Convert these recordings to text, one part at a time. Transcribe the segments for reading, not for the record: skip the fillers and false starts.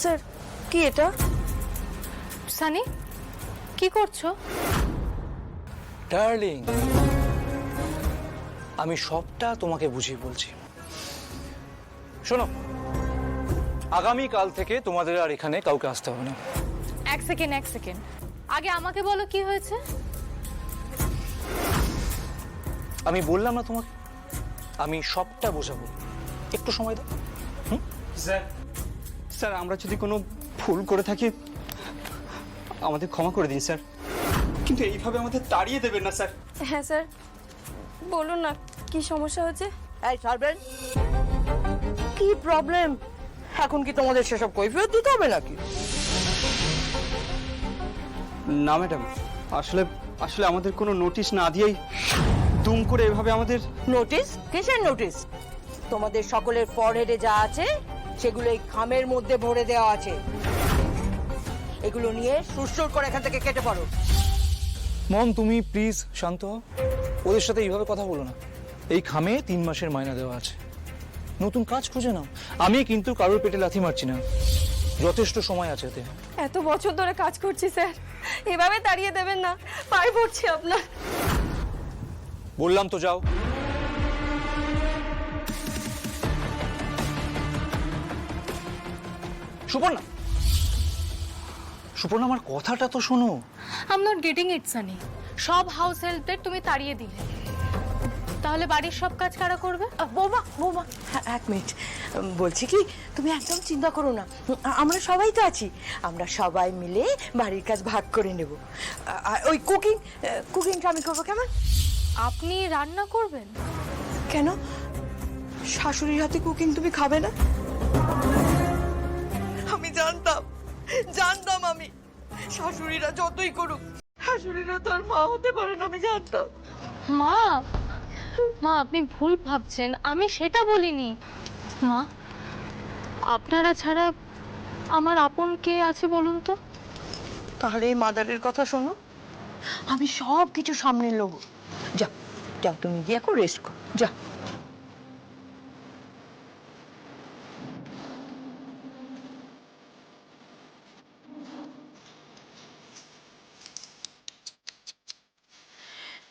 Sir কি এটা? সানি কি করছো? ডার্লিং, আমি সবটা তোমাকে বুঝিয়ে বলছি। শোনো, আগামীকাল থেকে তোমাদের আর এখানে কাউকে আসতে হবে না। এক সেকেন্ড আগে আমাকে বলো কি হয়েছে। আমি বললাম না তোমাকে, আমি সবটা বোঝাবো, একটু সময় দাও। স্যার স্যার আমরা যদি কোনো ভুল করে থাকি আমাদের ক্ষমা করে দিন স্যার, কিন্তু এইভাবে আমাদের তাড়িয়ে দেবেন না স্যার। হ্যাঁ স্যার, বলুন না কি সমস্যা হয়েছে? এই সার্ভেন্ট, কি প্রবলেম? এখন কি তোমাদের সেসব কৈফিয়ত দিতে হবে নাকি? না ম্যাডাম, আসলে আসলে আমাদের কোনো নোটিশ না দিয়েই দুম করে এভাবে আমাদের। নোটিশ? কিসের নোটিশ? তোমাদের সকলের ফরহেডে যা আছে সেগুলো এই খামের মধ্যে ভরে দেওয়া আছে। এগুলো নিয়ে সুরসুর করে এখান থেকে কেটে পড়ো। মম, তুমি প্লিজ শান্ত হও, ওদের সাথে এইভাবে কথা বলো না। এই খামে 3 মাসের মাইনা দেওয়া আছে, নতুন কাজ খুঁজে নাও। আমি কিন্তু কারোর পেটে লাথি মারছি না, যথেষ্ট সময় আছে এতে। এত বছর ধরে কাজ করছি স্যার, এভাবে তাড়িয়ে দেবেন না, পায়ে পড়ছি আপনার। বললাম তো যাও। সুপর্ণা, সুপর্ণা, আমার কথাটা তো শোনো। আই এম নট গেটিং ইট সানি। সব হাউস হেল্পদের তুমি তাড়িয়ে দিলে, তাহলে বাড়ির সব কাজ কারা করবে? বৌমা বৌমা, হ্যাঁ, 1 মিনিট। বলছি কি, তুমি একদম চিন্তা করো না, আমরা সবাই তো আছি। আমরা সবাই মিলে বাড়ির কাজ ভাগ করে নেব। ওই কুকিংটা আমি করবো, কেমন? আপনি রান্না করবেন? কেন, শাশুড়ির হাতে কুকিং তুমি খাবে না? আমি জানতাম আমি শাশুড়িরা যতই করুক, শাশুড়িরা তো আর মা হতে পারে না, আমি জানতাম। মা, মা আপনি ভুল ভাবছেন, আমি সেটা বলিনি। মা, আপনারা ছাড়া আমার আপন কে আছে বলুন তো? তাহলে এই মাদারের কথা শোনো, আমি সব কিছু সামনে নেব। যাও যাও, তুমি গিয়ে এখন রেস্ট করো, যাও।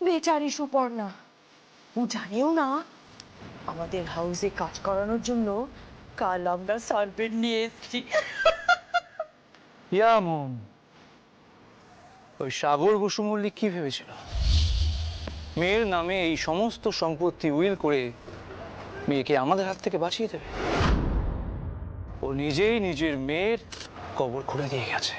বেচারি সুপর্ণা, ও জানেও না আমাদের হাউসে কাজ করানোর জন্য কাল আমরা সার্ভেন্ট নিয়ে এসেছি। ইয়া মম, ওই সাগর বসু মল্লিক কি ভেবেছিল মেয়ের নামে এই সমস্ত সম্পত্তি উইল করে মেয়েকে আমাদের হাত থেকে বাঁচিয়ে দেবে? ও নিজেই নিজের মেয়ের কবর খুঁড়ে দিয়ে গেছে।